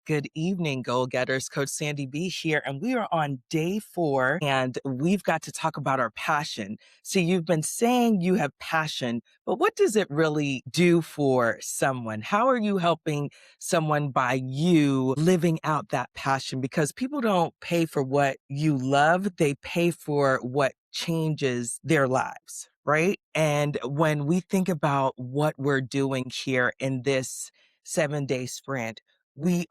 Good evening, goal getters. Coach Sandy B here, and we are on day 4, and we've got to talk about our passion. See, you've been saying you have passion, but what does it really do for someone? How are you helping someone by you living out that passion? Because people don't pay for what you love, they pay for what changes their lives, right? And when we think about what we're doing here in this 7-day sprint, we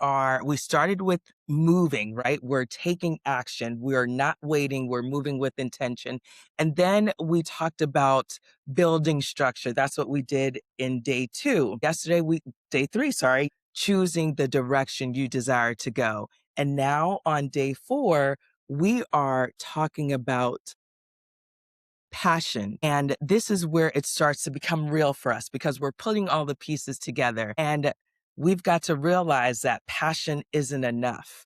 started with moving, right? We're taking action. We're not waiting. We're moving with intention. And then we talked about building structure. That's what we did in day 3, sorry, choosing the direction you desire to go. And now on day 4, we are talking about passion. And this is where it starts to become real for us because we're putting all the pieces together. And we've got to realize that passion isn't enough.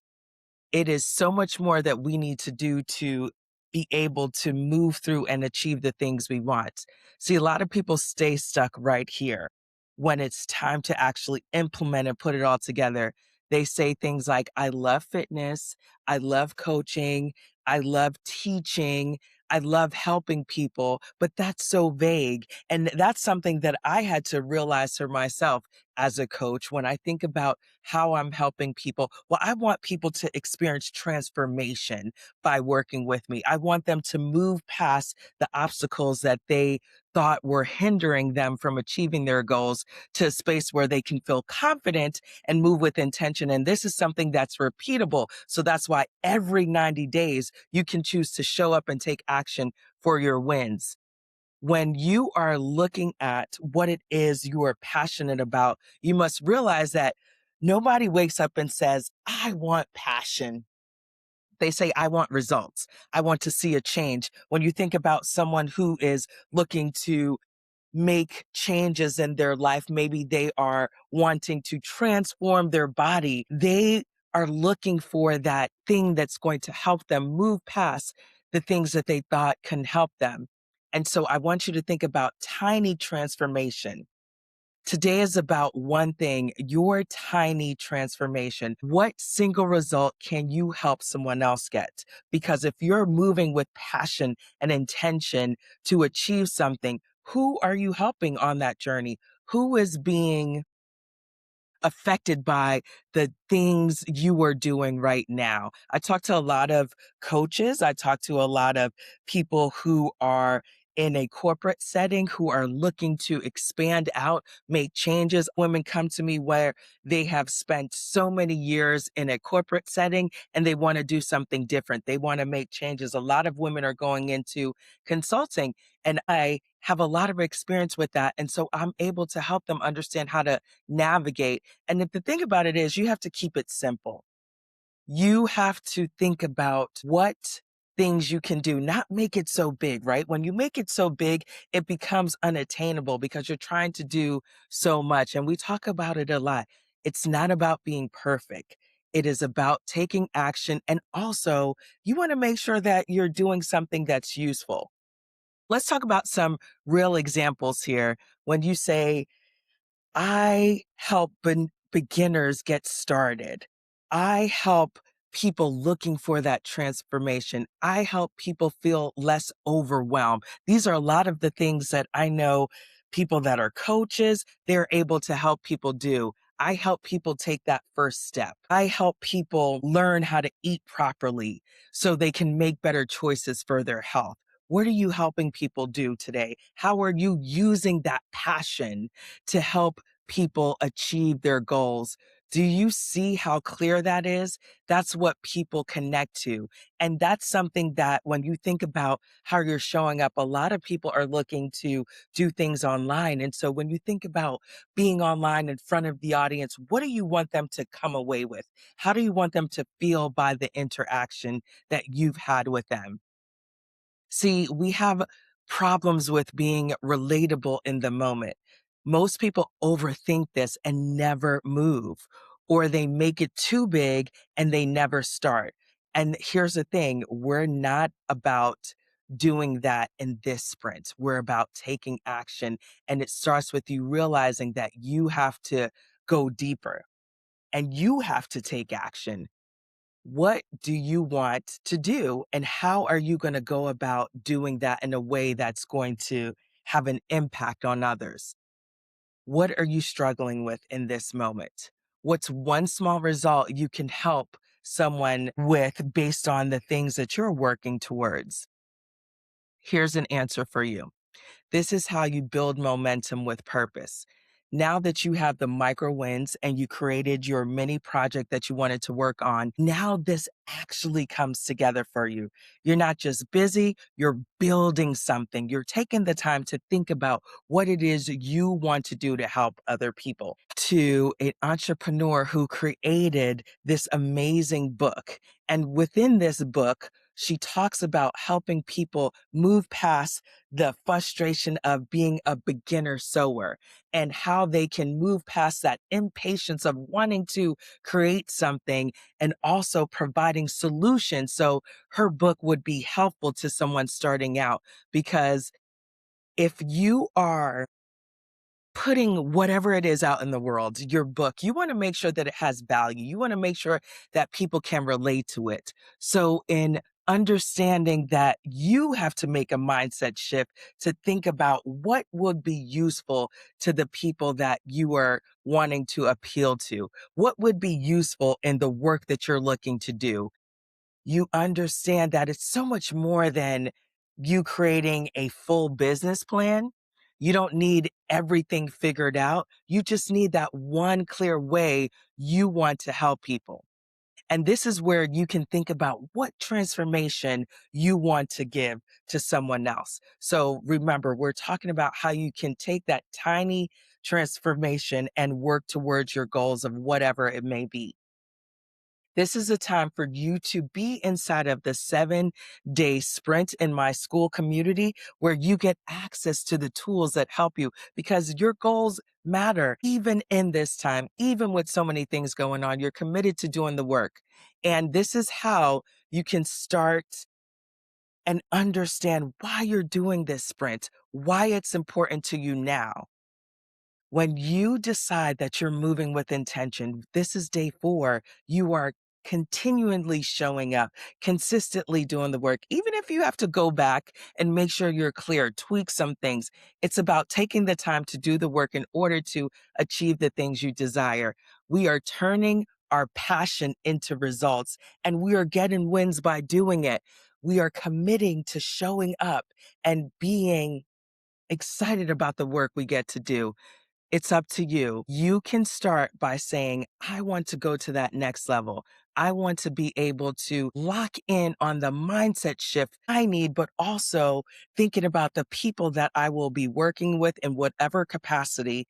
It is so much more that we need to do to be able to move through and achieve the things we want. See, a lot of people stay stuck right here. When it's time to actually implement and put it all together, they say things like, I love fitness, I love coaching, I love teaching, I love helping people, but that's so vague. And that's something that I had to realize for myself as a coach when I think about how I'm helping people. Well, I want people to experience transformation by working with me. I want them to move past the obstacles that they thought were hindering them from achieving their goals to a space where they can feel confident and move with intention. And this is something that's repeatable. So that's why every 90 days you can choose to show up and take action for your wins. When you are looking at what it is you are passionate about, you must realize that nobody wakes up and says, I want passion. They say, I want results. I want to see a change. When you think about someone who is looking to make changes in their life, maybe they are wanting to transform their body, they are looking for that thing that's going to help them move past the things that they thought can help them. And so I want you to think about tiny transformation. Today is about one thing, your tiny transformation. What single result can you help someone else get? Because if you're moving with passion and intention to achieve something, who are you helping on that journey? Who is being affected by the things you are doing right now? I talk to a lot of coaches. I talk to a lot of people who are in a corporate setting who are looking to expand out, make changes. Women come to me where they have spent so many years in a corporate setting and they want to do something different. They want to make changes. A lot of women are going into consulting, and I have a lot of experience with that. And so I'm able to help them understand how to navigate. And if the thing about it is, you have to keep it simple. You have to think about what things you can do, not make it so big, right? When you make it so big, it becomes unattainable because you're trying to do so much. And we talk about it a lot. It's not about being perfect. It is about taking action. And also, you want to make sure that you're doing something that's useful. Let's talk about some real examples here. When you say, I help beginners get started. I help people looking for that transformation. I help people feel less overwhelmed. These are a lot of the things that I know people that are coaches, they're able to help people do. I help people take that first step. I help people learn how to eat properly so they can make better choices for their health. What are you helping people do today? How are you using that passion to help people achieve their goals? Do you see how clear that is? That's what people connect to. And that's something that when you think about how you're showing up, a lot of people are looking to do things online. And so when you think about being online in front of the audience, what do you want them to come away with? How do you want them to feel by the interaction that you've had with them? See, we have problems with being relatable in the moment. Most people overthink this and never move, or they make it too big and they never start. And here's the thing, we're not about doing that in this sprint. We're about taking action. And it starts with you realizing that you have to go deeper. and you have to take action. What do you want to do? And how are you going to go about doing that in a way that's going to have an impact on others? What are you struggling with in this moment? What's one small result you can help someone with based on the things that you're working towards? Here's an answer for you. This is how you build momentum with purpose. Now that you have the micro wins and you created your mini project that you wanted to work on, now this actually comes together for you. You're not just busy, you're building something. You're taking the time to think about what it is you want to do to help other people. To an entrepreneur who created this amazing book. And within this book, she talks about helping people move past the frustration of being a beginner sower and how they can move past that impatience of wanting to create something and also providing solutions. So her book would be helpful to someone starting out because if you are putting whatever it is out in the world, your book, you want to make sure that it has value. You want to make sure that people can relate to it. So in understanding that you have to make a mindset shift to think about what would be useful to the people that you are wanting to appeal to, what would be useful in the work that you're looking to do, you understand that it's so much more than you creating a full business plan. You don't need everything figured out. You just need that one clear way you want to help people. And this is where you can think about what transformation you want to give to someone else. So remember, we're talking about how you can take that tiny transformation and work towards your goals of whatever it may be. This is a time for you to be inside of the 7-day sprint in my school community where you get access to the tools that help you because your goals matter even in this time, even with so many things going on. You're committed to doing the work. And this is how you can start and understand why you're doing this sprint, why it's important to you now. When you decide that you're moving with intention, this is day 4, you are continually showing up, consistently doing the work. Even if you have to go back and make sure you're clear, tweak some things, it's about taking the time to do the work in order to achieve the things you desire. We are turning our passion into results and we are getting wins by doing it. We are committing to showing up and being excited about the work we get to do. It's up to you. You can start by saying, I want to go to that next level. I want to be able to lock in on the mindset shift I need, but also thinking about the people that I will be working with in whatever capacity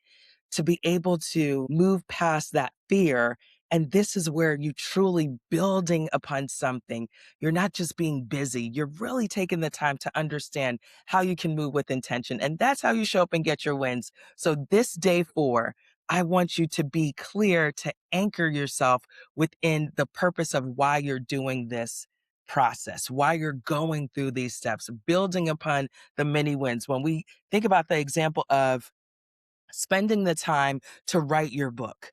to be able to move past that fear. And this is where you truly building upon something. You're not just being busy. You're really taking the time to understand how you can move with intention. And that's how you show up and get your wins. So this day 4, I want you to be clear to anchor yourself within the purpose of why you're doing this process, why you're going through these steps, building upon the many wins. When we think about the example of spending the time to write your book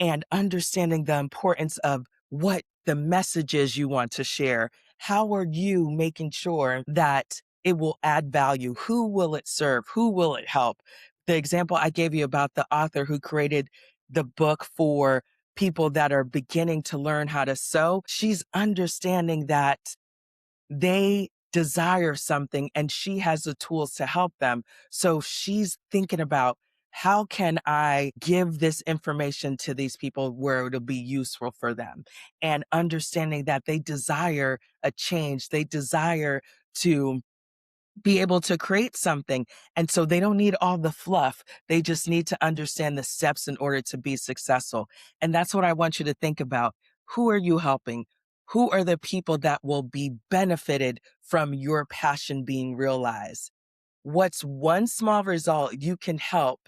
and understanding the importance of what the messages you want to share. How are you making sure that it will add value? Who will it serve? Who will it help? The example I gave you about the author who created the book for people that are beginning to learn how to sew, she's understanding that they desire something and she has the tools to help them. So she's thinking about how can I give this information to these people where it'll be useful for them and understanding that they desire a change. They desire to be able to create something. And so they don't need all the fluff. They just need to understand the steps in order to be successful. And that's what I want you to think about. Who are you helping? Who are the people that will be benefited from your passion being realized? What's one small result you can help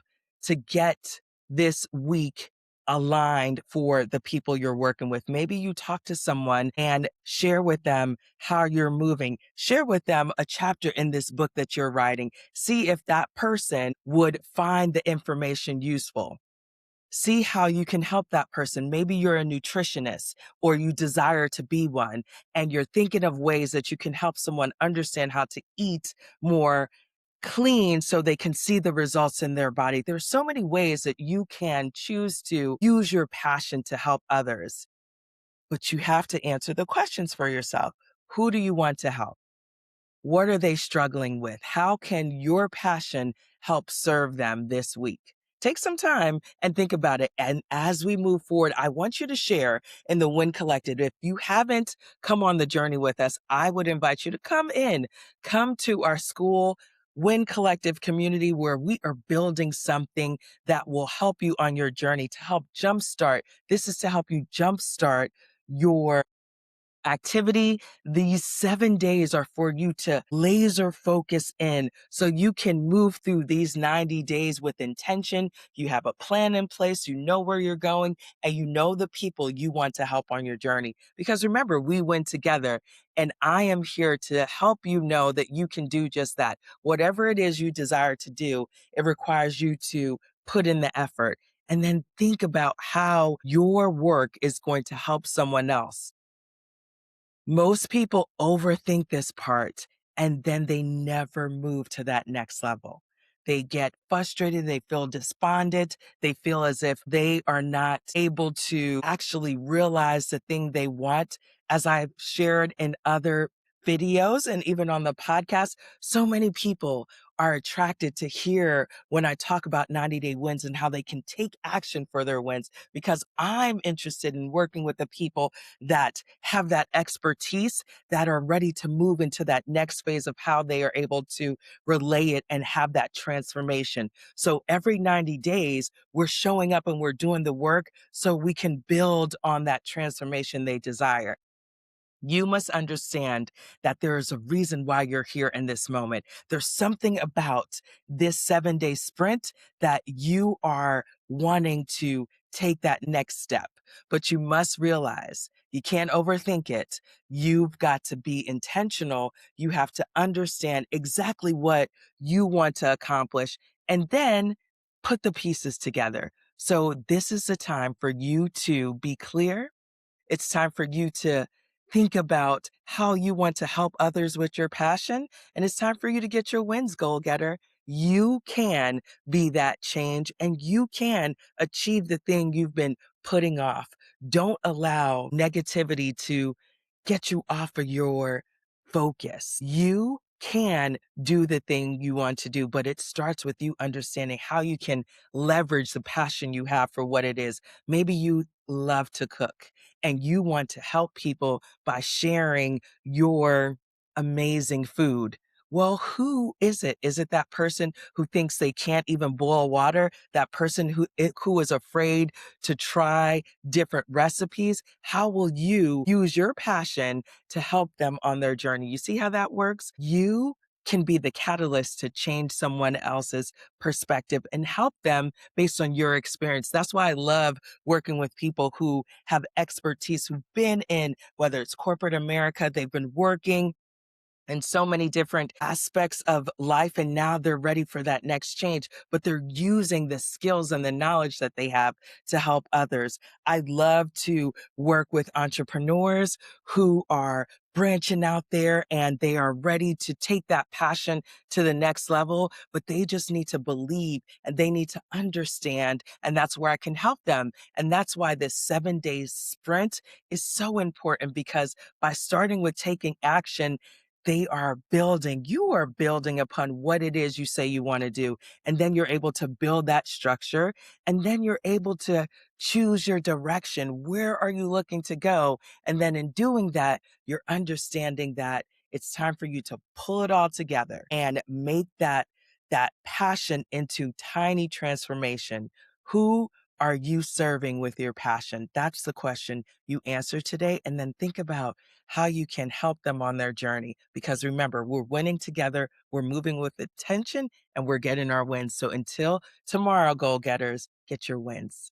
to get this week aligned for the people you're working with? Maybe you talk to someone and share with them how you're moving. Share with them a chapter in this book that you're writing. See if that person would find the information useful. See how you can help that person. Maybe you're a nutritionist or you desire to be one, and you're thinking of ways that you can help someone understand how to eat more clean so they can see the results in their body. There's so many ways that you can choose to use your passion to help others, but you have to answer the questions for yourself. Who do you want to help? What are they struggling with? How can your passion help serve them this week? Take some time and think about it. And as we move forward, I want you to share in the Win Collective. If you haven't come on the journey with us, I would invite you to come to our school Win Collective community where we are building something that will help you on your journey to help jumpstart. This is to help you jumpstart your activity. These 7 days are for you to laser focus in so you can move through these 90 days with intention. You have a plan in place, you know where you're going, and you know the people you want to help on your journey. Because remember, we win together, and I am here to help you know that you can do just that. Whatever it is you desire to do, it requires you to put in the effort. And then think about how your work is going to help someone else. Most people overthink this part and then they never move to that next level. They get frustrated, they feel despondent, they feel as if they are not able to actually realize the thing they want. As I've shared in other videos and even on the podcast, so many people are attracted to hear when I talk about 90-day wins and how they can take action for their wins because I'm interested in working with the people that have that expertise that are ready to move into that next phase of how they are able to relay it and have that transformation. So every 90 days, we're showing up and we're doing the work so we can build on that transformation they desire. You must understand that there is a reason why you're here in this moment. There's something about this 7 day sprint that you are wanting to take that next step. But you must realize you can't overthink it. You've got to be intentional. You have to understand exactly what you want to accomplish and then put the pieces together. So, this is the time for you to be clear. It's time for you to think about how you want to help others with your passion. And it's time for you to get your wins, goal getter. You can be that change and you can achieve the thing you've been putting off. Don't allow negativity to get you off of your focus. You can do the thing you want to do, but it starts with you understanding how you can leverage the passion you have for what it is. Maybe you love to cook and you want to help people by sharing your amazing food. Well, who is it? Is it that person who thinks they can't even boil water? That person who is afraid to try different recipes? How will you use your passion to help them on their journey? You see how that works? You can be the catalyst to change someone else's perspective and help them based on your experience. That's why I love working with people who have expertise, who've been in, whether it's corporate America, they've been working in so many different aspects of life, and now they're ready for that next change, but they're using the skills and the knowledge that they have to help others. I love to work with entrepreneurs who are branching out there and they are ready to take that passion to the next level, but they just need to believe and they need to understand. And that's where I can help them. And that's why this 7 day sprint is so important because by starting with taking action, you are building upon what it is you say you want to do. And then you're able to build that structure. And then you're able to choose your direction. Where are you looking to go? And then in doing that, you're understanding that it's time for you to pull it all together and make that passion into tiny transformation. Who are you serving with your passion? That's the question you answer today. And then think about how you can help them on their journey. Because remember, we're winning together, we're moving with attention, and we're getting our wins. So until tomorrow, goal getters, get your wins.